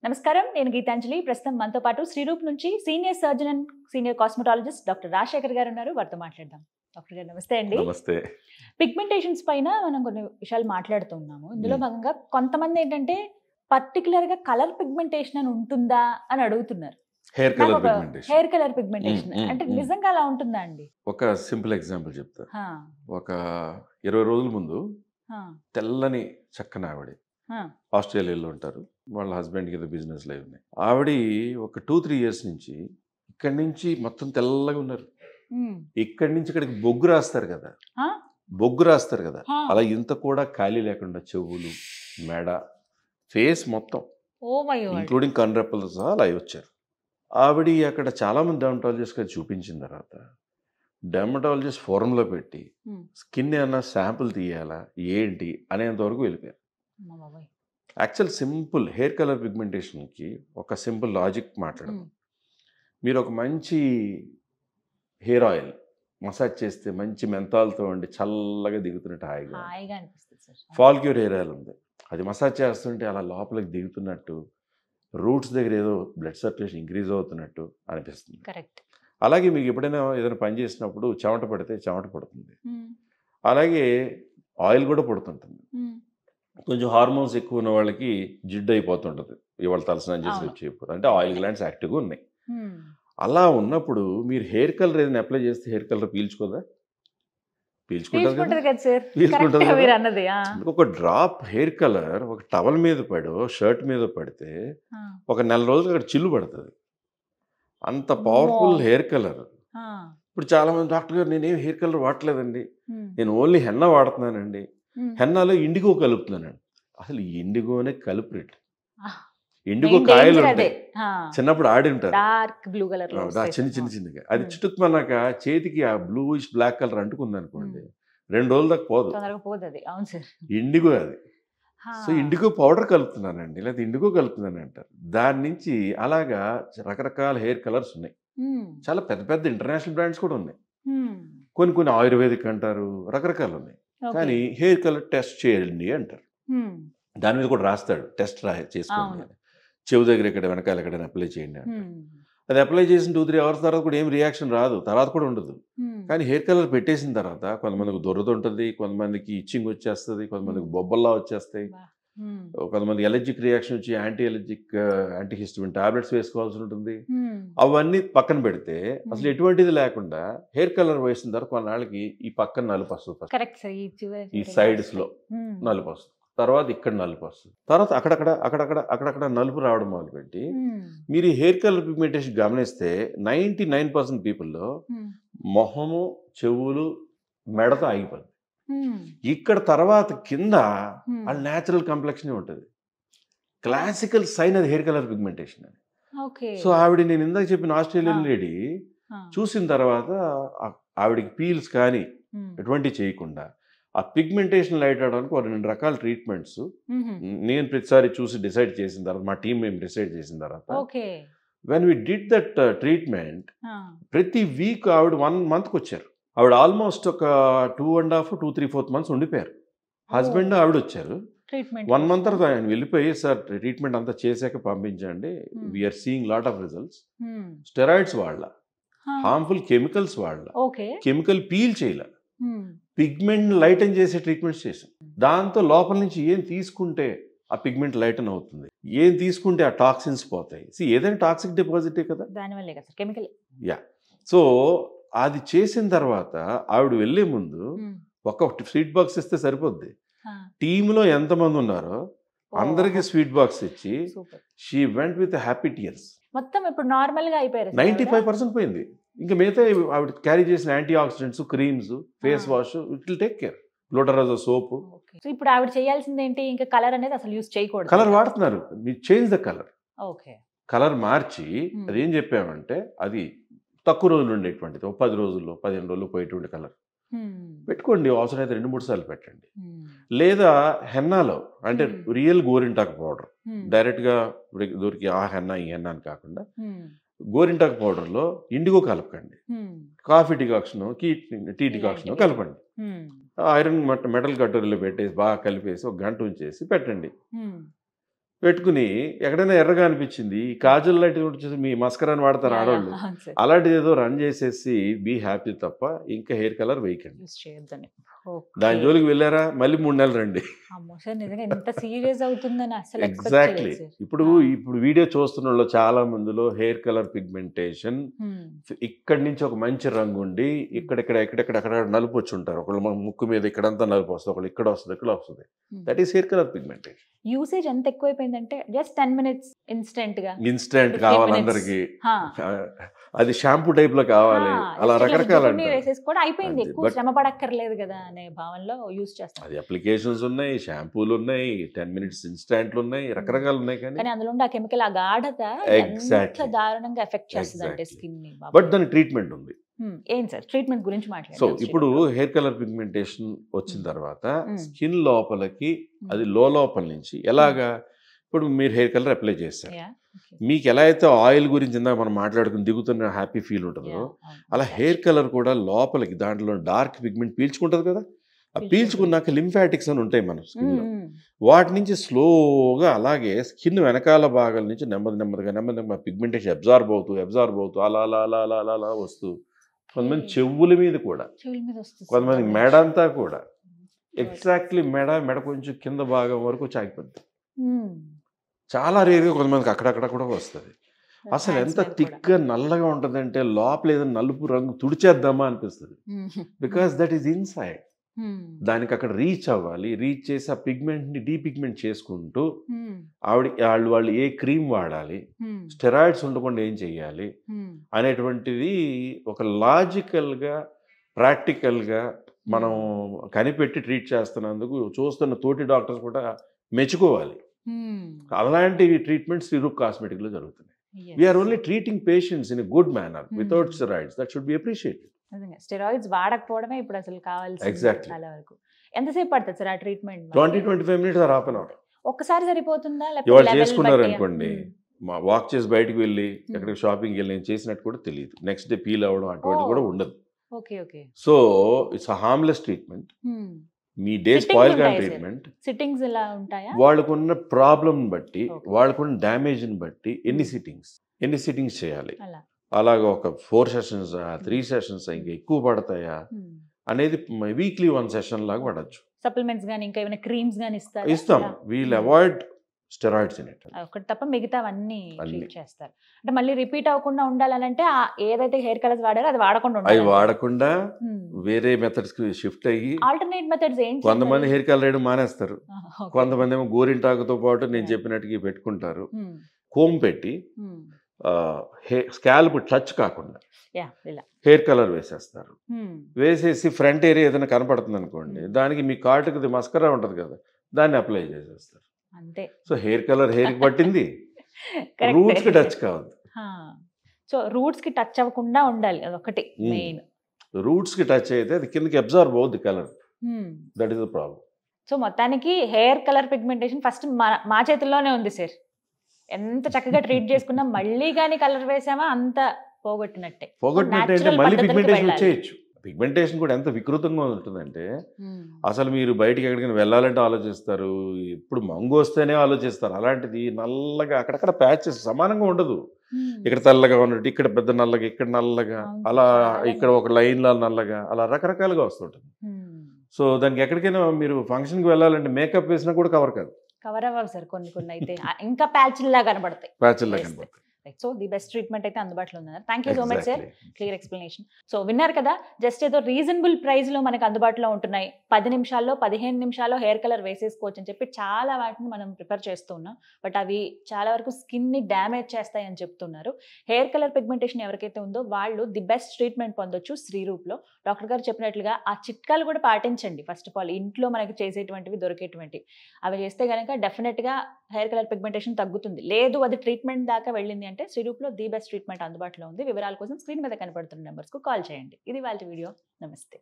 నమస్కారం, నేను గీతాంజలి. ప్రస్తుతం మనతో పాటు శ్రీరూప్ నుంచి senior surgeon and senior cosmetologist doctor Rajasekhar గారు ఉన్నారు. వారితో మాట్లాడదాం. డాక్టర్ గారు నమస్తే అండి. నమస్తే. పిగ్మెంటేషన్స్ పైన మనం కొన్ని విషయాలు మాట్లాడుతున్నాము. ఇందులో భాగంగా కొంతమంది ఏంటంటే పర్టికులర్ గా కలర్ పిగ్మెంటేషన్ అని ఉంటుందా అని అడుగుతున్నారు. Hair colour pigmentation. Hair colour pigmentation అంటే నిజంగా అలా ఉంటుందా అండి? ఒక సింపుల్ ఎగ్జాంపుల్ చెప్తా. ఒక 20 రోజుల ముందు తెల్లని చక్కని ఆవిడ ఆస్ట్రేలియాలో ఉంటారు. వాళ్ళ హస్బెండ్కి ఏదో బిజినెస్ లైవ్ ఉన్నాయి. ఆవిడ ఒక 2-3 ఇయర్స్ నుంచి ఇక్కడి నుంచి మొత్తం తెల్లగా ఉన్నారు. ఇక్కడి నుంచి ఇక్కడికి బొగ్గు రాస్తారు కదా, అలా ఇంత కూడా ఖాళీ లేకుండా చెవులు, మెడ, ఫేస్ మొత్తం ఇంక్లూడింగ్ కన్రెప్పలు సహా అలా వచ్చారు. ఆవిడ అక్కడ చాలామంది డెర్మటాలజిస్ట్ చూపించిన తర్వాత డెర్మటాలజిస్ట్ ఫోరంలో పెట్టి స్కిన్ ఏమన్నా శాంపుల్ తీయాలా ఏంటి అనేంతవరకు వెళ్ళిపోయారు. యాక్చువల్ సింపుల్ హెయిర్ కలర్ పిగ్మెంటేషన్కి ఒక సింపుల్ లాజిక్ మాట్లాడదాం. మీరు ఒక మంచి హెయిర్ ఆయిల్ మసాజ్ చేస్తే మంచి మెంతాలతో ఉండి చల్లగా దిగుతున్నట్టు హాయిగా ఫాల్క్యూర్ హెయిర్ ఆయిల్ ఉంది. అది మసాజ్ చేస్తుంటే అలా లోపలికి దిగుతున్నట్టు, రూట్స్ దగ్గర ఏదో బ్లడ్ సర్క్యులేషన్ ఇంక్రీజ్ అవుతున్నట్టు అనిపిస్తుంది. అలాగే మీకు ఎప్పుడైనా ఏదైనా పని చేసినప్పుడు చెమట పడితే చెమట పడుతుంది. అలాగే ఆయిల్ కూడా పడుతుంటుంది. కొంచెం హార్మోన్స్ ఎక్కువ ఉన్న వాళ్ళకి జిడ్డు అయిపోతుంటుంది. ఇవాళ తలస్నానం చేసి చేయకపోతే అంటే ఆయిల్ గ్లాండ్స్ యాక్టివ్గా ఉన్నాయి. అలా ఉన్నప్పుడు మీరు హెయిర్ కలర్ ఏదైనా అప్లై చేస్తే హెయిర్ కలర్ పీల్చుకోదా? పీల్చుకుంటుంది. ఒక డ్రాప్ హెయిర్ కలర్ ఒక టవల్ మీద పడో షర్ట్ మీద పడితే ఒక నెల రోజులు అక్కడ చిల్లు పడుతుంది. అంత పవర్ఫుల్ హెయిర్ కలర్. ఇప్పుడు చాలా మంది డాక్టర్ గారు నేనేం హెయిర్ కలర్ వాడలేదండి, నేను ఓన్లీ హెన్నా వాడుతున్నానండి, హెన్నాలో ఇండిగో కలుపుతున్నానండి. అసలు ఇండిగోనే కల్ప్రిట్. ఇండిగో కాయలు ఉంటాయి, చిన్నప్పుడు ఆడి ఉంటారు చిన్నగా, అది చుట్టుకున్నాక చేతికి ఆ బ్లూయిష్ బ్లాక్ కలర్ అంటుకుంది అనుకోండి, 2 రోజుల దాకా పోదు. ఇండిగో అది. సో ఇండిగో పౌడర్ కలుపుతున్నానండి, లేదా ఇండిగో కలుపుతున్నాను అంటారు. దాని నుంచి అలాగా రకరకాల హెయిర్ కలర్స్ ఉన్నాయి. చాలా పెద్ద పెద్ద ఇంటర్నేషనల్ బ్రాండ్స్ కూడా ఉన్నాయి. కొన్ని ఆయుర్వేదిక్ అంటారు, రకరకాలు ఉన్నాయి. కానీ హెయిర్ కలర్ టెస్ట్ చేయండి అంటారు. దాని మీద కూడా రాస్తాడు టెస్ట్ చేసుకోండి, చెవు దగ్గర ఇక్కడ వెనకాల ఎక్కడైనా అప్లై చేయండి అంటారు. అది అప్లై చేసిన 2-3 అవర్స్ తర్వాత కూడా ఏం రియాక్షన్ రాదు, తర్వాత కూడా ఉండదు. కానీ హెయిర్ కలర్ పెట్టేసిన తర్వాత కొంతమందికి దురద ఉంటుంది, కొంతమందికి ఇచ్చింగ్ వచ్చేస్తుంది, కొంతమందికి బొబ్బల్లా వచ్చేస్తాయి, కొంతమంది ఎలర్జిక్ రియాక్షన్ వచ్చి యాంటీహిస్టమిన్ టాబ్లెట్స్ వేసుకోవాల్సి ఉంటుంది. అవన్నీ పక్కన పెడితే అసలు ఎటువంటిది లేకుండా హెయిర్ కలర్ వేసిన తర్వాత కొన్నాళ్ళకి ఈ పక్కన నలుపు వస్తుంది, ఈ సైడ్స్ లో నలుపు వస్తుంది, తర్వాత ఇక్కడ నలుపు వస్తుంది, తర్వాత అక్కడక్కడ నలుపు రావడం మొదలుపెట్టి మీరు ఈ హెయిర్ కలర్ పిగ్మెంటేషన్ గమనిస్తే 99% పీపుల్లో మొహము, చెవులు, మెడతో ఆగిపోతుంది. ఇక్కడ తర్వాత కింద వాళ్ళ న్యాచురల్ కంప్లెక్షన్ ఉంటుంది. క్లాసికల్ సైన్ అది హెయిర్ కలర్ పిగ్మెంటేషన్ అని. సో ఆవిడ నేను ఇందాక చెప్పిన ఆస్ట్రేలియన్ లేడీ చూసిన తర్వాత ఆవిడకి పీల్స్ కానీ ఎటువంటి చేయకుండా ఆ పిగ్మెంటేషన్ లైట్ అవడానికి 2 రకాల ట్రీట్మెంట్స్ నేను ప్రతిసారి చూసి డిసైడ్ చేసిన తర్వాత, మా టీం మేము డిసైడ్ చేసిన తర్వాత, when we did that treatment, ప్రతి వీక్ ఆవిడ 1 monthకి వచ్చారు. ఆవిడ ఆల్మోస్ట్ ఒక 2.5-3-4 months ఉండిపోయారు. హస్బెండ్ ఆవిడ వచ్చారు. 1 month తర్వాత ఆయన వెళ్ళిపోయి, సార్ ట్రీట్మెంట్ అంతా చేశాక పంపించండి, we are seeing lot of results. Steroids వాడలా, హార్మ్ఫుల్ కెమికల్స్ వాడలా, కెమికల్ పీల్ చేయలే, పిగ్మెంట్ లైటన్ చేసే ట్రీట్మెంట్స్ చేసాం. దాంతో లోపల నుంచి ఏం తీసుకుంటే ఆ పిగ్మెంట్ లైటన్ అవుతుంది, ఏం తీసుకుంటే ఆ టాక్సిన్స్ పోతాయి. ఏదైనా టాక్సిక్ డిపాజిటే కదా, సో అది చేసిన తర్వాత ఆవిడ వెళ్ళే ముందు ఒక స్వీట్ బాక్స్ ఇస్తే సరిపోద్ది. టీంలో ఎంతమంది ఉన్నారో అందరికి స్వీట్ బాక్స్ ఇచ్చి she went with happy tears. మొత్తం ఇప్పుడు నార్మల్ గా అయిపోయారు, 95% పోయింది. ఇంకా మిగతా ఆవిడ క్యారీ చేసిన antioxidants, creams, face wash, it will take care. గ్లూటరైజో సోప్. ఇప్పుడు ఆవిడ చేయాల్సింది ఏంటి? ఇంకా కలర్ అనేది అసలు యూజ్ చేయకూడదు. కలర్ వాడుతున్నారు, మీరు చేంజ్ ద కలర్. కలర్ మార్చి అదేం చెప్పామంటే అది తక్కువ రోజులు ఉండేటువంటిది, 10 రోజుల్లో 15 రోజులు పోయేటువంటి కలర్ పెట్టుకోండి. అవసరమైతే 2-3 సార్లు పెట్టండి. లేదా హెన్నాలో అంటే రియల్ గోరింటాకు పౌడర్ డైరెక్ట్గా దొరికి ఆ హెన్నా ఈ హెన్నా అని కాకుండా గోరింటాకు పౌడర్లో ఇండిగో కలపకండి, కాఫీ డికాక్షన్, టీ డికాక్షన్ కలపండి. ఐరన్ మెటల్ కట్టోరీలో పెట్టేసి బాగా కలిపేసి 1 గంట ఉంచేసి పెట్టండి. పెట్టుకుని ఎక్కడైనా ఎర్రగా అనిపించింది ఈ కాజల్ లైట్ వచ్చేసి మీ మస్కరాన్ని వాడతారు ఆడవాళ్ళు, అలాంటిది ఏదో రన్ చేసేసి బీ హ్యాపీ తప్ప ఇంకా హెయిర్ కలర్ వేయకండి. దాని జోలికి వెళ్ళారా మళ్ళీ 3 నెలలు రండి. ఎగ్జాక్ట్లీ. ఇప్పుడు వీడియో చూస్తున్న వాళ్ళు చాలా మందిలో హెయిర్ కలర్ పిగ్మెంటేషన్ ఇక్కడి నుంచి ఒక మంచి రంగు ఉండి ఎక్కడెక్కడ నలుపు వచ్చి ఉంటారు. ఒకళ్ళు ముక్కు మీద ఇక్కడంతా నలుపు వస్తుంది, ఒకళ్ళు ఇక్కడ వస్తుంది, ఇక్కడ వస్తుంది. That is hair colour pigmentation. Usage ఎంత ఎక్కువైపోయిందంటే జస్ట్ 10 minutes ఇన్స్టెంట్ కావాలి అందరికి. అది షాంపూ టైప్ లో కావాలి, అలా రకరకాల అయిపోయింది. ఎక్కువ శ్రమ పడక్కర్లేదు కదా అనే భావనలో యూజ్ చేస్తాం. అది అప్లికేషన్స్ ఉన్నాయి, షాంపూలు ఉన్నాయి, 10 minutes ఇన్స్టాంట్లు ఉన్నాయి, రకరకాలు ఉన్నాయి. కానీ అందులో ఆ కెమికల్, ఆ గాఢత ఎంత దారుణంగా ఎఫెక్ట్ చేస్తుంది అంటే స్కిన్ ని. బట్ దాని ట్రీట్మెంట్ ఉంది. ఏం సార్ ట్రీట్మెంట్ గురించి మాట్లాడారు? సో ఇప్పుడు హెయిర్ కలర్ పిగ్మెంటేషన్ వచ్చిన తర్వాత స్కిన్ లోపలికి అది లోపల నుంచి ఎలాగా, ఇప్పుడు మీరు హెయిర్ కలర్ అప్లై చేస్తారు, మీకు ఎలా అయితే ఆయిల్ గురించి ఇందాక మనం మాట్లాడుకుని దిగుతున్న హ్యాపీ ఫీల్ ఉంటుందో అలా హెయిర్ కలర్ కూడా లోపలికి దాంట్లో డార్క్ పిగ్మెంట్ పీల్చుకుంటుంది కదా. ఆ పీల్చుకున్నాక లింఫాటిక్స్ అని ఉంటాయి మన స్కిన్లో, వాటి నుంచి స్లోగా అలాగే స్కిన్ వెనకాల భాగాల నుంచి నెమ్మదిగా పిగ్మెంటేషన్ అబ్జార్బ్ అవుతూ అలా అలా అలా అలా అలా అలా వస్తూ కొంతమంది చెవుల మీద కూడా, కొంతమంది మెడ అంతా కూడా, ఎగ్జాక్ట్లీ మెడ కొంచెం కింద భాగం వరకు చాకిపోద్ది. చాలా రేరుగా కొంతమందికి అక్కడక్కడ కూడా వస్తుంది. అసలు ఎంత థిక్గా నల్లగా ఉంటుందంటే లోపల ఏదైనా నలుపు రంగు తుడిచేద్దామా అనిపిస్తుంది. Because that is inside. దానికి అక్కడ రీచ్ అవ్వాలి, రీచ్ చేసి ఆ పిగ్మెంట్ని డీపిగ్మెంట్ చేసుకుంటూ వాళ్ళు ఏ క్రీమ్ వాడాలి, స్టెరాయిడ్స్ ఉండకుండా ఏం చెయ్యాలి అనేటువంటిది ఒక లాజికల్గా ప్రాక్టికల్గా మనం కనిపెట్టి ట్రీట్ చేస్తున్నందుకు చూస్తున్న తోటి డాక్టర్స్ కూడా మెచ్చుకోవాలి. అలాంటి ట్రీట్మెంట్స్ శ్రీరూప్ కాస్మెటిక్లో జరుగుతున్నాయి. We are only treating patients in a good manner without steroids. That should be appreciated. Steroids వాడకపోవడమే ఇప్పుడు అసలు కావాల్సింది. చాలా వరకు ఎంతసేపు పడుతుంది సార్ ఆ treatment? 20-25 minutes or half an hour. ఒక్కసారి సరిపోతుందా? ఇవాళ చేసుకున్నారు అనుకోండి, వాక్ చేసి బయటకు వెళ్ళి ఎక్కడికి షాపింగ్కి వెళ్ళి నేను చేసినట్టు కూడా తెలియదు. నెక్స్ట్ డే పీల్ అవ్వడం అటువంటి కూడా ఉండదు. So it's harmless treatment. Me day spoil కాని ట్రీట్మెంట్. సిట్టింగ్స్ ఎలా ఉంటాయా? వాళ్ళకున్న ప్రాబ్లం బట్టి, వాళ్ళకున్న డ్యామేజ్ని బట్టి ఎన్ని సిట్టింగ్స్ చేయాలి, అలాగా ఒక 4 sessions 3 sessions ఇంకా ఎక్కువ పడతాయా అనేది వీక్లీ 1 session లాగా పడచ్చు. సప్లిమెంట్స్ గానీ ఇంకా ఏమైనా క్రీమ్స్ గానీ ఇస్తాం. We'll avoid steroids in it. ఒకటి తప్ప మిగతావన్నీ ట్రీట్ చేస్తారు. అంటే మళ్ళీ రిపీట్ అవ్వకుండా ఉండాలంటే ఏదైతే హెయిర్ కలర్స్ వాడారో అది వాడకుండా ఉండాలి. అవి వాడకుండా వేరే మెథడ్స్ కి షిఫ్ట్ అయ్యి ఆల్టర్నేట్ మెథడ్స్ ఏంటి? కొంతమంది హెయిర్ కలర్ వేయడం మానేస్తారు, కొంతమంది ఏమో గోరింటాకుతో పాటు నేను చెప్పినట్టుగా పెట్టుకుంటారు. కోమ్ పెట్టి స్కాల్ప్ టచ్ కాకుండా హెయిర్ కలర్ వేసేస్తారు. వేసేసి ఫ్రంట్ ఏరియా ఏదైనా కనపడుతుంది అనుకోండి, దానికి మీ కాటుకు మస్కరా ఉంటుంది కదా, దాన్ని అప్లై చేసేస్తారు. అంతే. సో హెయిర్ కలర్ హెయిర్కి పట్టింది, రూట్స్ కి టచ్ కావద్దు. సో రూట్స్ కి టచ్ అవ్వకుండా ఉండాలి, అదొకటి మెయిన్. రూట్స్ కి టచ్ అయితే అది కిందకి అబ్జార్బ్ అవుద్ది colour. That is the problem. So మొత్తానికి హెయిర్ కలర్ పిగ్మెంటేషన్ ఫస్ట్ మా చేతుల్లోనే ఉంది సార్. ఎంత చక్కగా ట్రీట్ చేసుకున్నా మళ్ళీ కానీ కలర్ వేసామా అంత పోగొట్టినట్టే. అంటే మళ్ళీ పిగ్మెంటేషన్ వచ్చేయచ్చు. పిగ్మెంటేషన్ కూడా ఎంత వికృతంగా ఉంటుందంటే అసలు మీరు బయటికి ఎక్కడికైనా వెళ్ళాలంటే ఆలోచిస్తారు, ఇప్పుడు మంగు వస్తేనే ఆలోచిస్తారు. అలాంటిది నల్లగా అక్కడక్కడ ప్యాచెస్ సమానంగా ఉండదు. ఇక్కడ తెల్లగా ఉన్నట్టు, ఇక్కడ పెద్ద నల్లగా, ఇక్కడ నల్లగా, అలా ఇక్కడ ఒక లైన్లో నల్లగా, అలా రకరకాలుగా వస్తుంటుంది. సో దానికి ఎక్కడికైనా మీరు ఫంక్షన్కి వెళ్ళాలంటే మేకప్ వేసినా కూడా కవర్ కాదు. కవర్ అవ్వవు సార్, కొన్ని అయితే ఇంకా ప్యాచ్లా కనబడతాయి. సో ది బెస్ట్ ట్రీట్మెంట్ అయితే అందుబాటులో ఉంది. Thank you so much sir, clear explanation. So విన్నారు కదా, జస్ట్ ఏదో రీజనబుల్ ప్రైస్లో మనకు అందుబాటులో ఉంటున్నాయి. 10 నిమిషాల్లో 15 నిమిషాల్లో హెయిర్ కలర్ వేసేసుకోవచ్చు అని చెప్పి చాలా వాటిని మనం ప్రిఫర్ చేస్తూ ఉన్నాం. బట్ అవి చాలా వరకు స్కిన్ని డ్యామేజ్ చేస్తాయి అని చెప్తున్నారు. హెయిర్ కలర్ పిగ్మెంటేషన్ ఎవరికైతే ఉందో వాళ్ళు ది బెస్ట్ ట్రీట్మెంట్ పొందొచ్చు శ్రీరూప్లో. డాక్టర్ గారు చెప్పినట్లుగా ఆ చిట్కాలు కూడా పాటించండి. ఫస్ట్ ఆఫ్ ఆల్ ఇంట్లో మనకి చేసేటువంటివి దొరికేటువంటివి అవి చేస్తే కనుక డెఫినెట్గా హెయిర్ కలర్ పిగ్మెంటేషన్ తగ్గుతుంది. లేదు అది ట్రీట్మెంట్ దాకా వెళ్ళింది అంటే శ్రీరూప్లో ది బెస్ట్ ట్రీట్మెంట్ అందుబాటులో ఉంది. వివరాల కోసం స్క్రీన్ మీద కనపడుతున్న నెంబర్స్కు కాల్ చేయండి. ఇది వాళ్ళ వీడియో. నమస్తే.